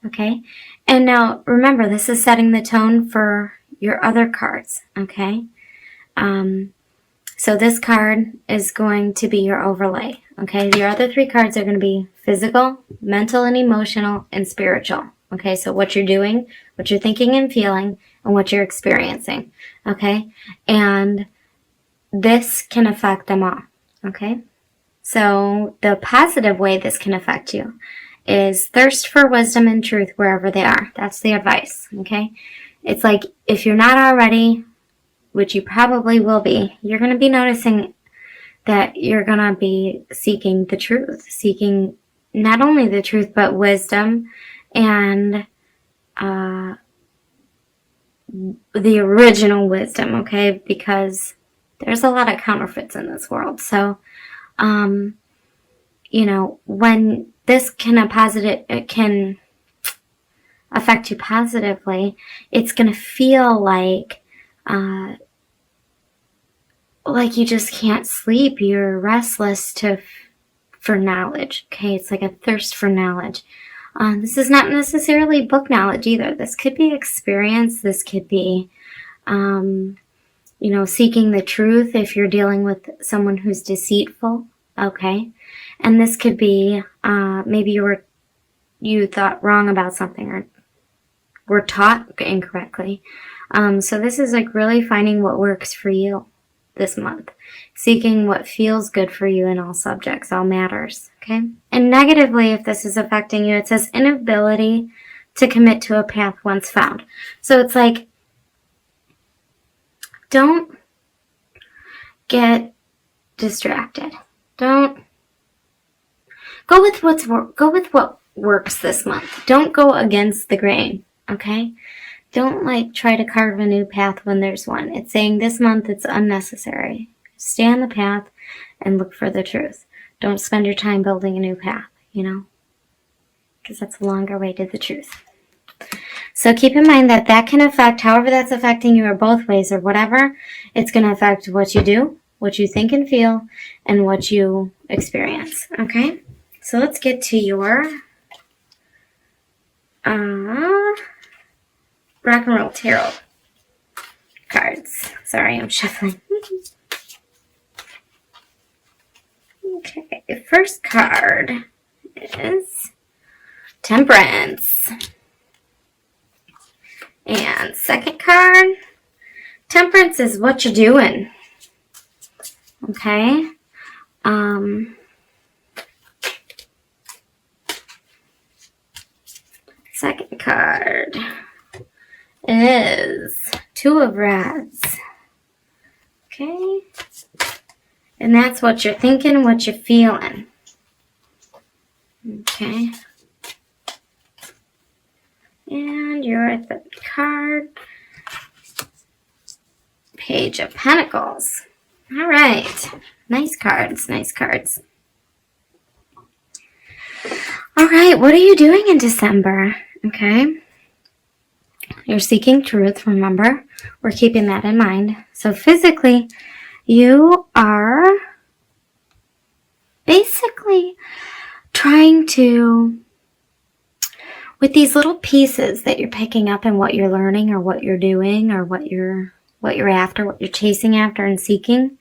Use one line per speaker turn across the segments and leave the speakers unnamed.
Okay? And now, remember, this is setting the tone for your other cards, okay? So this card is going to be your overlay, okay? Your other 3 cards are going to be physical, mental and emotional, and spiritual, okay? So what you're doing, what you're thinking and feeling, and what you're experiencing, okay? And this can affect them all, okay? So the positive way this can affect you is thirst for wisdom and truth wherever they are. That's the advice, okay? It's like if you're not already, which you probably will be, you're going to be noticing that you're going to be seeking the truth, seeking not only the truth, but wisdom and the original wisdom, okay? Because there's a lot of counterfeits in this world. So, you know, when this can affect you positively, it's going to feel like you just can't sleep. You're restless for knowledge. Okay, it's like a thirst for knowledge. This is not necessarily book knowledge either. This could be experience. This could be, you know, seeking the truth if you're dealing with someone who's deceitful. Okay, and this could be maybe you thought wrong about something or were taught incorrectly. So this is like really finding what works for you this month. Seeking what feels good for you in all subjects, all matters, okay? And negatively, if this is affecting you, it says inability to commit to a path once found. So it's like, don't get distracted. Don't go with what works this month. Don't go against the grain, okay? Don't like try to carve a new path when there's one. It's saying this month it's unnecessary. Stay on the path and look for the truth. Don't spend your time building a new path, you know, because that's a longer way to the truth. So keep in mind that that can affect, however that's affecting you or both ways or whatever, it's going to affect what you do, what you think and feel, and what you experience, okay? So let's get to your Rock and Roll Tarot cards. Sorry, I'm shuffling. Okay, the first card is Temperance. And second card, Temperance is what you're doing. Okay? Second card is Two of Rods. Okay? And that's what you're thinking, what you're feeling. Okay? And your third card, Page of Pentacles. All right. Nice cards, nice cards. All right, what are you doing in December? Okay. You're seeking truth, remember. We're keeping that in mind. So physically, you are basically trying to, with these little pieces that you're picking up and what you're learning or what you're doing or what you're after, what you're chasing after and seeking.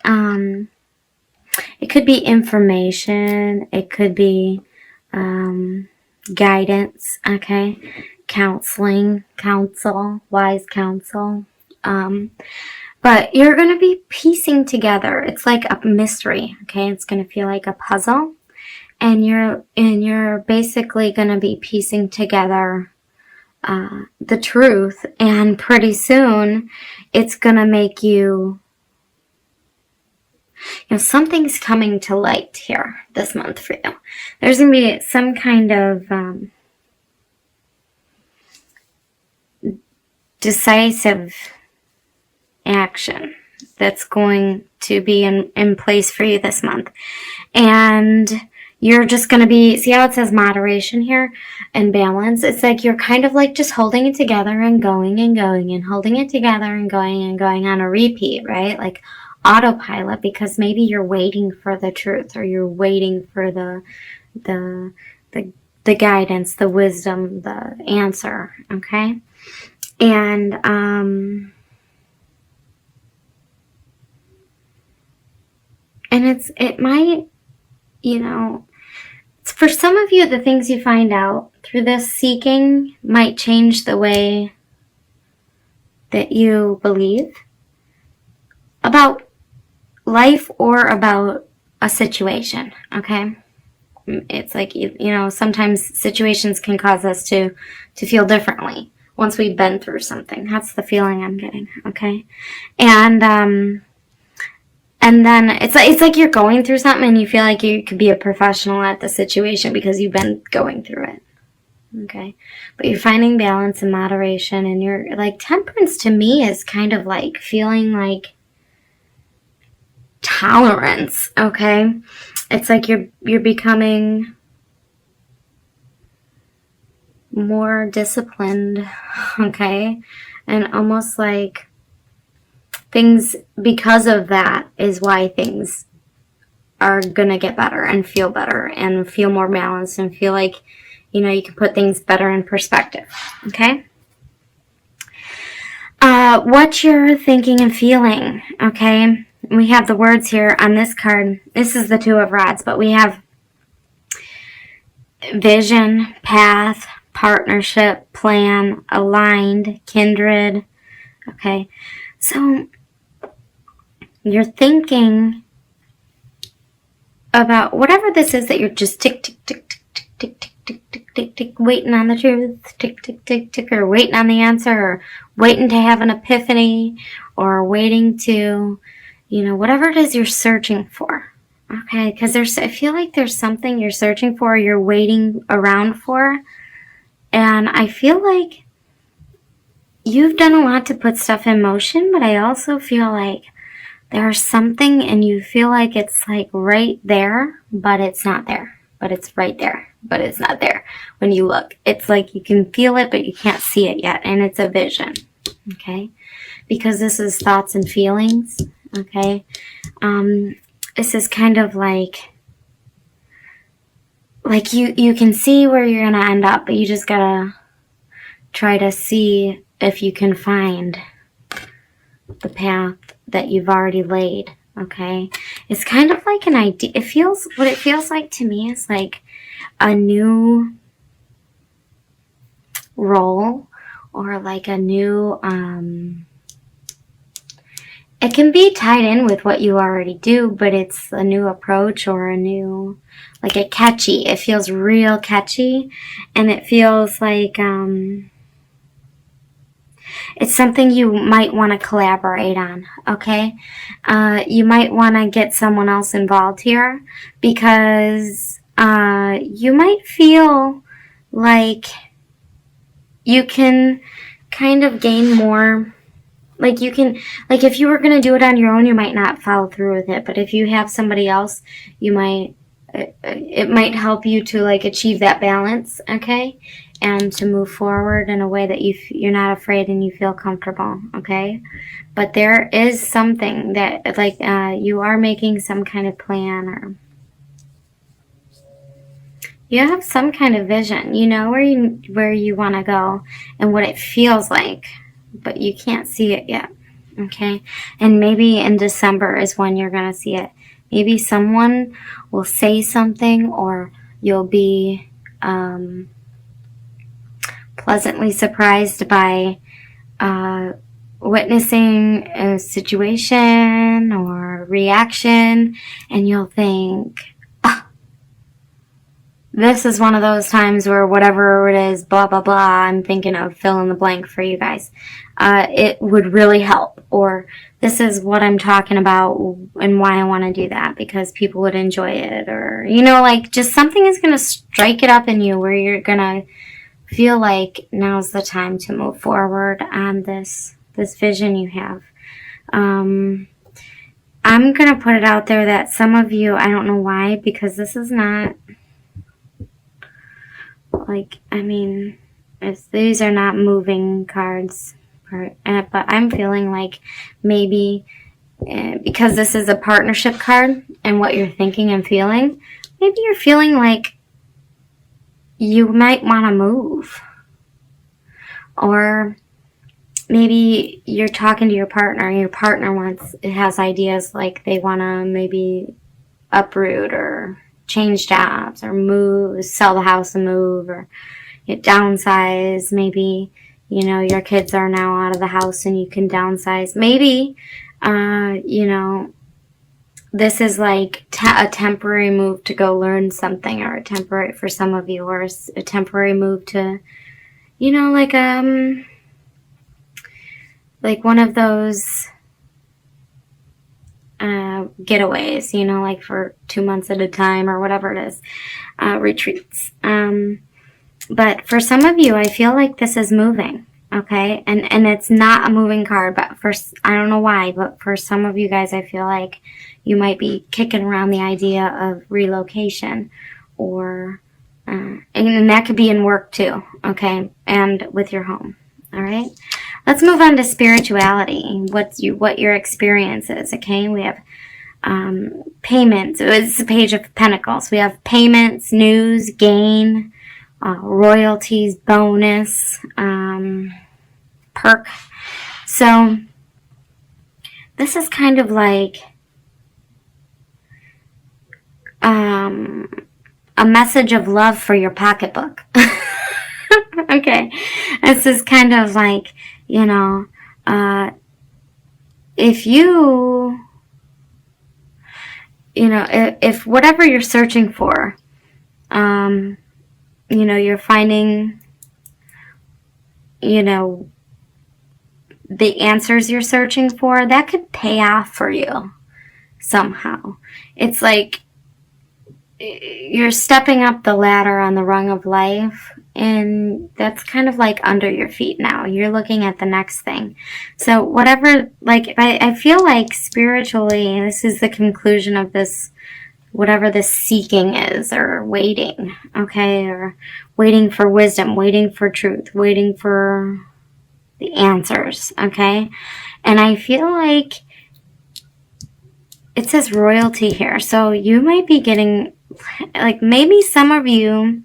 It could be information. It could be guidance, okay? Counseling, counsel, wise counsel. But you're going to be piecing together. It's like a mystery, okay? It's going to feel like a puzzle. And you're basically going to be piecing together the truth. And pretty soon, it's going to make you know, something's coming to light here this month for you. There's going to be some kind of decisive action that's going to be in place for you this month. And you're just going to be, see how it says moderation here and balance? It's like you're kind of like just holding it together and going and going and holding it together and going on a repeat, right? Like autopilot, because maybe you're waiting for the truth or you're waiting for the the guidance, the wisdom, the answer, okay? And it might, you know, for some of you, the things you find out through this seeking might change the way that you believe about life or about a situation, okay? It's like, you know, sometimes situations can cause us to feel differently once we've been through something. That's the feeling I'm getting, okay? And then it's like you're going through something and you feel like you could be a professional at the situation because you've been going through it, okay? But you're finding balance and moderation, and you're like, temperance to me is kind of like feeling like tolerance, okay? It's like you're becoming more disciplined, okay? And almost like things, because of that, is why things are gonna get better and feel more balanced and feel like, you know, you can put things better in perspective, okay? What you're thinking and feeling, okay? We have the words here on this card. This is the Two of Rods, but we have vision, path, partnership, plan, aligned, kindred, okay? So you're thinking about whatever this is that you're just tick, tick, tick, tick, tick, tick, tick, tick, tick, tick, tick, waiting on the truth, tick, tick, tick, tick, or waiting on the answer, or waiting to have an epiphany, or waiting to, you know, whatever it is you're searching for, okay? Because I feel like there's something you're searching for, you're waiting around for, and I feel like you've done a lot to put stuff in motion, but I also feel like there's something and you feel like it's like right there, but it's not there. But it's right there, but it's not there. When you look, it's like you can feel it, but you can't see it yet. And it's a vision, okay? Because this is thoughts and feelings, okay? This is kind of like you can see where you're going to end up, but you just got to try to see if you can find the path that you've already laid, okay? It's kind of like an idea. What it feels like to me is like a new role, or like a new, it can be tied in with what you already do, but it's a new approach or a new, like a catchy. It feels real catchy, and it feels like, it's something you might want to collaborate on, okay? You might want to get someone else involved here, because you might feel like you can kind of gain more. Like you can, like if you were going to do it on your own, you might not follow through with it. But if you have somebody else, it might help you to like achieve that balance, okay? And to move forward in a way that you're not afraid and you feel comfortable, okay? But there is something that, like, you are making some kind of plan, or you have some kind of vision. You know where you want to go and what it feels like, but you can't see it yet, okay? And maybe in December is when you're going to see it. Maybe someone will say something, or you'll be pleasantly surprised by witnessing a situation or reaction, and you'll think, oh, this is one of those times where whatever it is, blah, blah, blah, I'm thinking of fill in the blank for you guys. It would really help, or this is what I'm talking about and why I want to do that, because people would enjoy it, or, you know, like just something is going to strike it up in you where you're going to feel like now's the time to move forward on this vision you have. I'm going to put it out there that some of you, I don't know why, because this is not, like, I mean, these are not moving cards, but I'm feeling like maybe because this is a partnership card and what you're thinking and feeling, maybe you're feeling like you might want to move. Or maybe you're talking to your partner, and your partner has ideas like they want to maybe uproot or change jobs or move, sell the house and move, or downsize. Maybe, your kids are now out of the house and you can downsize. Maybe, this is like a temporary move to go learn something, or for some of you, or a temporary move to, like one of those getaways, like for 2 months at a time or whatever it is, retreats. But for some of you, I feel like this is moving, okay? And it's not a moving card, but I don't know why, but for some of you guys, I feel like you might be kicking around the idea of relocation, or, and that could be in work too, okay? And with your home, all right? Let's move on to spirituality, what your experience is, okay? We have payments. It's a page of pentacles. We have payments, news, gain, royalties, bonus, perk. So this is kind of like a message of love for your pocketbook. Okay. This is kind of like, if if whatever you're searching for, you're finding, the answers you're searching for, that could pay off for you somehow. It's like you're stepping up the ladder on the rung of life, and that's kind of like under your feet now. You're looking at the next thing. So whatever, like, I feel like spiritually, this is the conclusion of this, whatever this seeking is, or waiting, okay, or waiting for wisdom, waiting for truth, waiting for the answers, okay? And I feel like it says royalty here, so you might be getting, like, maybe some of you,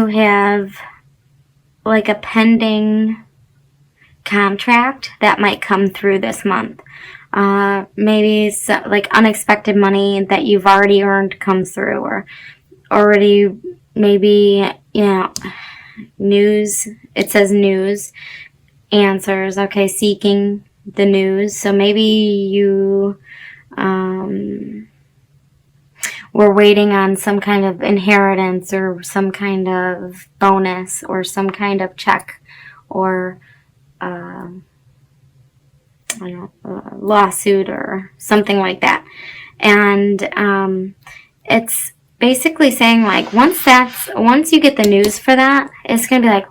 have like a pending contract that might come through this month. Maybe like unexpected money that you've already earned comes through, or already maybe, news. It says news, answers, okay, seeking the news. So maybe you were waiting on some kind of inheritance, or some kind of bonus, or some kind of check, or lawsuit, or something like that. And it's basically saying, like, once you get the news for that, it's gonna be like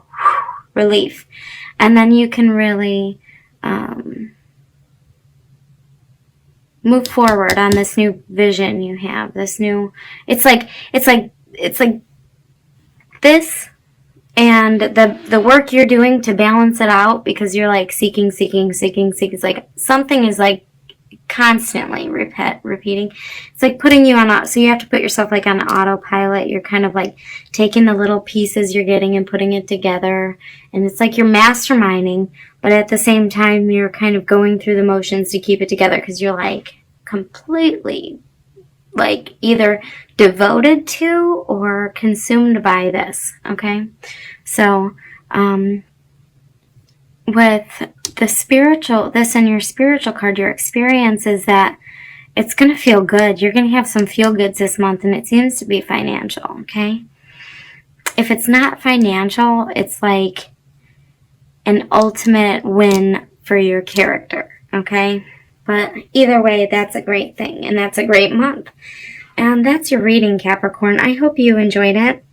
relief, and then you can really move forward on this new vision you have. This new, it's like this, and the work you're doing to balance it out, because you're like seeking. It's like something is like constantly repeating. It's like putting you on, so you have to put yourself like on autopilot. You're kind of like taking the little pieces you're getting and putting it together, and it's like you're masterminding, but at the same time you're kind of going through the motions to keep it together, because you're like completely like either devoted to or consumed by this, okay? So with the spiritual, this in your spiritual card, your experience is that it's going to feel good. You're going to have some feel goods this month, and it seems to be financial, okay? If it's not financial, it's like an ultimate win for your character, okay? But either way, that's a great thing, and that's a great month. And that's your reading, Capricorn. I hope you enjoyed it.